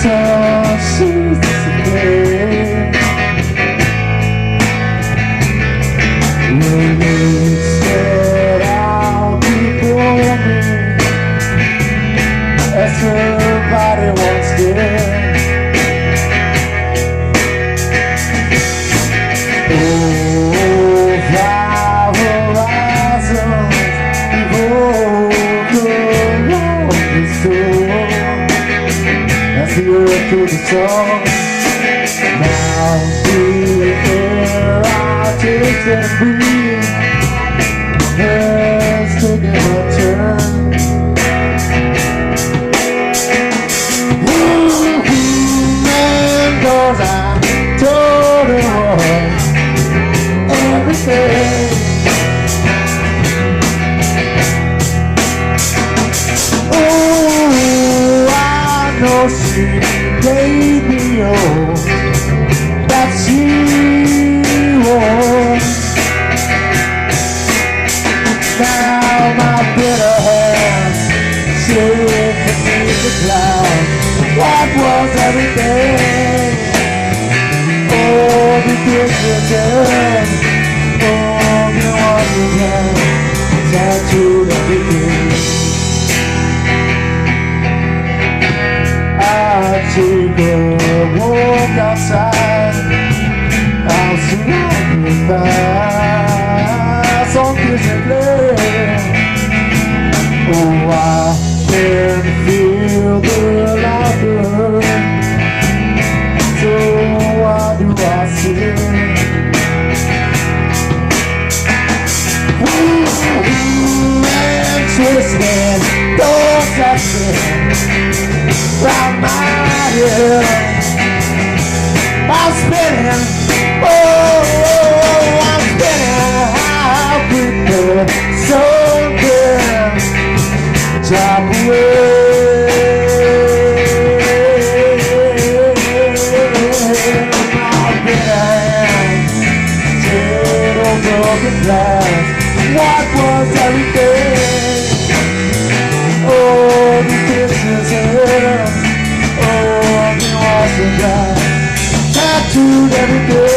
she's disappeared. When you said I'll keep warming as her body once did. Oh, fly horizons, behold the lonely soul. That's the earth to the sun. Now the air I taste and breathe has taken a turn. And 'cause I told her everything. Oh, I know she gave me all that she wants. Now my bitter hands shake beneath the clouds. What was everything? Oh, the disregard. Oh, the wonderland tattooed everything. I take a walk outside. I'll surround with eyes on display. Oh, I can feel the laughter. So why do I sing? And twisting, don't touch me round my head. I'm spinning, oh, I'm spinning. How quickly, so good, drop away. My bitter hands, dead or broken glass. What was everything? Oh, the dishes here. Oh, the washer guy tattooed everything.